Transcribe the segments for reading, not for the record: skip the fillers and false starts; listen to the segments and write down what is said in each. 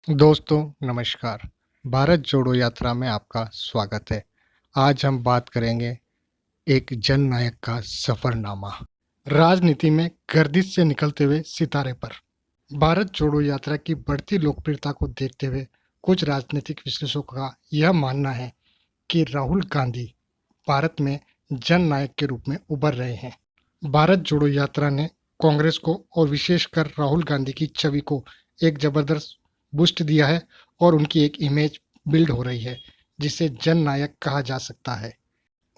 दोस्तों नमस्कार। भारत जोड़ो यात्रा में आपका स्वागत है। आज हम बात करेंगे एक जननायक का सफरनामा, राजनीति में गर्दिश से निकलते हुए सितारे पर। भारत जोड़ो यात्रा की बढ़ती लोकप्रियता को देखते हुए कुछ राजनीतिक विश्लेषकों का यह मानना है कि राहुल गांधी भारत में जननायक के रूप में उभर रहे हैं। भारत जोड़ो यात्रा ने कांग्रेस को और विशेषकर राहुल गांधी की छवि को एक जबरदस्त बूस्ट दिया है और उनकी एक इमेज बिल्ड हो रही है जिसे जननायक कहा जा सकता है।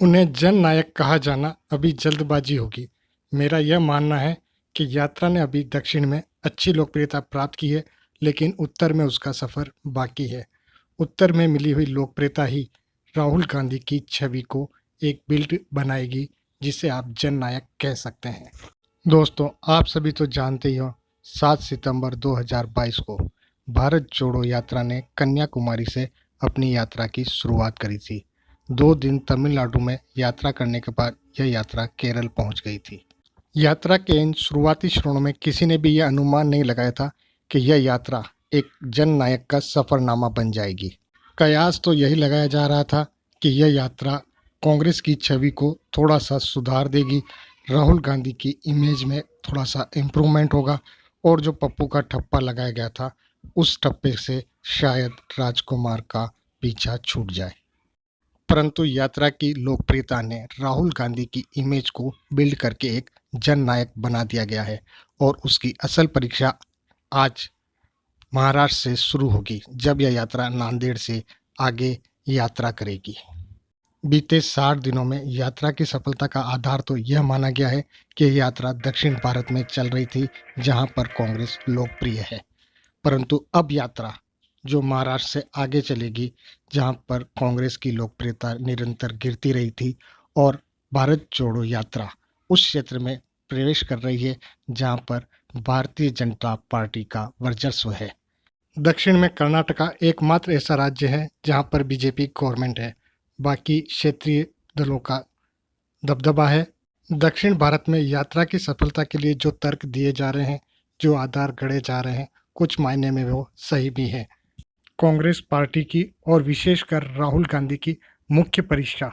उन्हें जननायक कहा जाना अभी जल्दबाजी होगी। मेरा यह मानना है कि यात्रा ने अभी दक्षिण में अच्छी लोकप्रियता प्राप्त की है, लेकिन उत्तर में उसका सफ़र बाकी है। उत्तर में मिली हुई लोकप्रियता ही राहुल गांधी की छवि को एक बिल्ड बनाएगी जिसे आप जननायक कह सकते हैं। दोस्तों, आप सभी तो जानते ही हो, 7 सितंबर 2022 को भारत जोड़ो यात्रा ने कन्याकुमारी से अपनी यात्रा की शुरुआत करी थी। 2 दिन तमिलनाडु में यात्रा करने के बाद यह यात्रा केरल पहुंच गई थी। यात्रा के इन शुरुआती क्षणों में किसी ने भी यह अनुमान नहीं लगाया था कि यह यात्रा एक जननायक का सफरनामा बन जाएगी। कयास तो यही लगाया जा रहा था कि यह यात्रा कांग्रेस की छवि को थोड़ा सा सुधार देगी, राहुल गांधी की इमेज में थोड़ा सा इम्प्रूवमेंट होगा और जो पप्पू का ठप्पा लगाया गया था उस ठप्पे से शायद राजकुमार का पीछा छूट जाए। परंतु यात्रा की लोकप्रियता ने राहुल गांधी की इमेज को बिल्ड करके एक जननायक बना दिया गया है और उसकी असल परीक्षा आज महाराष्ट्र से शुरू होगी, जब यह यात्रा नांदेड़ से आगे यात्रा करेगी। बीते 60 दिनों में यात्रा की सफलता का आधार तो यह माना गया है कि यह यात्रा दक्षिण भारत में चल रही थी, जहां पर कांग्रेस लोकप्रिय है। परंतु अब यात्रा जो महाराष्ट्र से आगे चलेगी, जहां पर कांग्रेस की लोकप्रियता निरंतर गिरती रही थी, और भारत जोड़ो यात्रा उस क्षेत्र में प्रवेश कर रही है जहां पर भारतीय जनता पार्टी का वर्चस्व है। दक्षिण में कर्नाटका एकमात्र ऐसा राज्य है जहां पर बीजेपी गवर्नमेंट है, बाकी क्षेत्रीय दलों का दबदबा है। दक्षिण भारत में यात्रा की सफलता के लिए जो तर्क दिए जा रहे हैं, जो आधार गढ़े जा रहे हैं, कुछ मायने में वो सही भी है। कांग्रेस पार्टी की और विशेषकर राहुल गांधी की मुख्य परीक्षा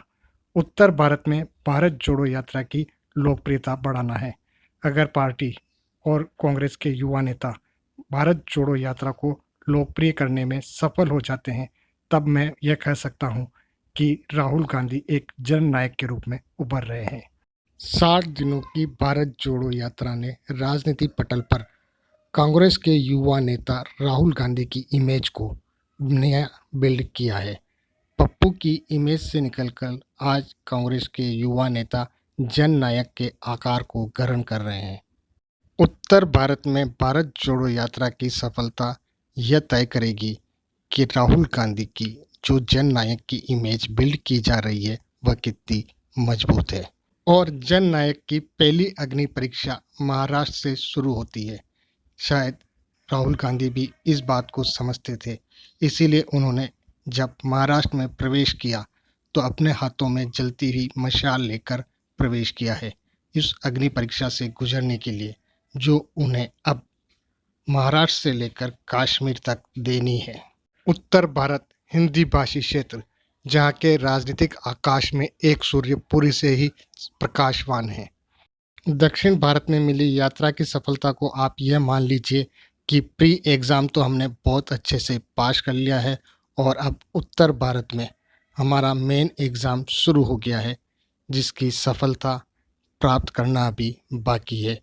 उत्तर भारत में भारत जोड़ो यात्रा की लोकप्रियता बढ़ाना है। अगर पार्टी और कांग्रेस के युवा नेता भारत जोड़ो यात्रा को लोकप्रिय करने में सफल हो जाते हैं, तब मैं यह कह सकता हूं कि राहुल गांधी एक जननायक के रूप में उभर रहे हैं। 60 दिनों की भारत जोड़ो यात्रा ने राजनीति पटल पर कांग्रेस के युवा नेता राहुल गांधी की इमेज को नया बिल्ड किया है। पप्पू की इमेज से निकलकर आज कांग्रेस के युवा नेता जननायक के आकार को ग्रहण कर रहे हैं। उत्तर भारत में भारत जोड़ो यात्रा की सफलता यह तय करेगी कि राहुल गांधी की जो जननायक की इमेज बिल्ड की जा रही है वह कितनी मजबूत है। और जननायक की पहली अग्नि परीक्षा महाराष्ट्र से शुरू होती है। शायद राहुल गांधी भी इस बात को समझते थे, इसीलिए उन्होंने जब महाराष्ट्र में प्रवेश किया तो अपने हाथों में जलती हुई मशाल लेकर प्रवेश किया है, इस अग्नि परीक्षा से गुजरने के लिए, जो उन्हें अब महाराष्ट्र से लेकर कश्मीर तक देनी है। उत्तर भारत हिंदी भाषी क्षेत्र, जहाँ के राजनीतिक आकाश में एक सूर्य पूरी से ही प्रकाशवान है। दक्षिण भारत में मिली यात्रा की सफलता को आप यह मान लीजिए कि प्री एग्ज़ाम तो हमने बहुत अच्छे से पास कर लिया है और अब उत्तर भारत में हमारा मेन एग्ज़ाम शुरू हो गया है, जिसकी सफलता प्राप्त करना अभी बाकी है।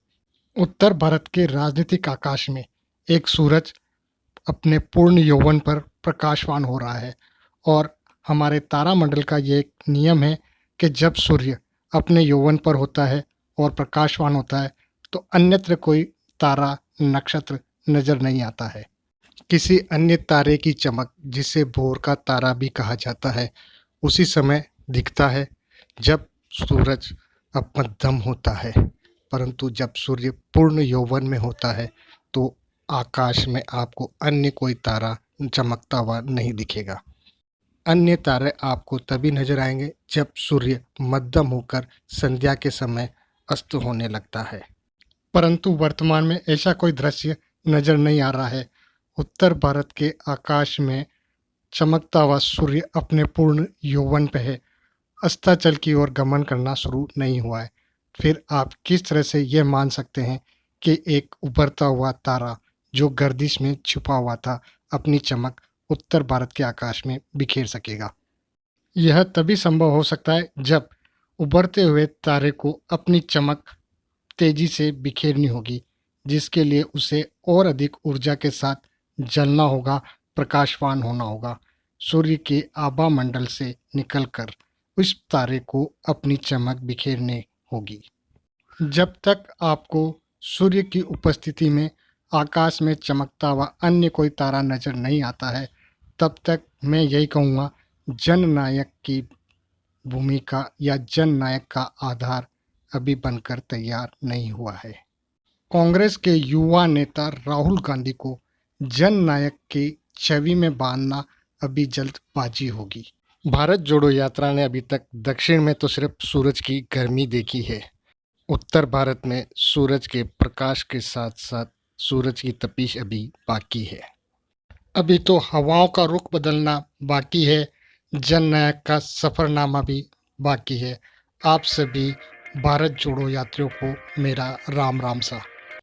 उत्तर भारत के राजनीतिक आकाश में एक सूरज अपने पूर्ण यौवन पर प्रकाशवान हो रहा है और हमारे तारामंडल का ये एक नियम है कि जब सूर्य अपने यौवन पर होता है और प्रकाशवान होता है तो अन्यत्र कोई तारा नक्षत्र नज़र नहीं आता है। किसी अन्य तारे की चमक, जिसे भोर का तारा भी कहा जाता है, उसी समय दिखता है जब सूरज अब मध्यम होता है। परंतु जब सूर्य पूर्ण यौवन में होता है तो आकाश में आपको अन्य कोई तारा चमकता हुआ नहीं दिखेगा। अन्य तारे आपको तभी नजर आएंगे जब सूर्य मध्यम होकर संध्या के समय अस्त होने लगता है। परंतु वर्तमान में ऐसा कोई दृश्य नजर नहीं आ रहा है उत्तर भारत के आकाश में चमकता हुआ सूर्य अपने पूर्ण यौवन पे है, अस्ताचल की ओर गमन करना शुरू नहीं हुआ है। फिर आप किस तरह से यह मान सकते हैं कि एक उभरता हुआ तारा जो गर्दिश में छुपा हुआ था, अपनी चमक उत्तर भारत के आकाश में बिखेर सकेगा? यह तभी संभव हो सकता है जब उभरते हुए तारे को अपनी चमक तेजी से बिखेरनी होगी, जिसके लिए उसे और अधिक ऊर्जा के साथ जलना होगा, प्रकाशवान होना होगा। सूर्य के आभा मंडल से निकलकर उस तारे को अपनी चमक बिखेरने होगी। जब तक आपको सूर्य की उपस्थिति में आकाश में चमकता हुआ अन्य कोई तारा नजर नहीं आता है, तब तक मैं यही कहूँगा, जननायक की भूमिका या जननायक का आधार अभी बनकर तैयार नहीं हुआ है। कांग्रेस के युवा नेता राहुल गांधी को जननायक की छवि में बांधना अभी जल्दबाजी होगी। भारत जोड़ो यात्रा ने अभी तक दक्षिण में तो सिर्फ सूरज की गर्मी देखी है। उत्तर भारत में सूरज के प्रकाश के साथ साथ सूरज की तपिश अभी बाकी है। अभी तो हवाओं का रुख बदलना बाकी है, जननायक का सफरनामा भी बाकी है। आप सभी भारत जोड़ो यात्रियों को मेरा राम राम सा।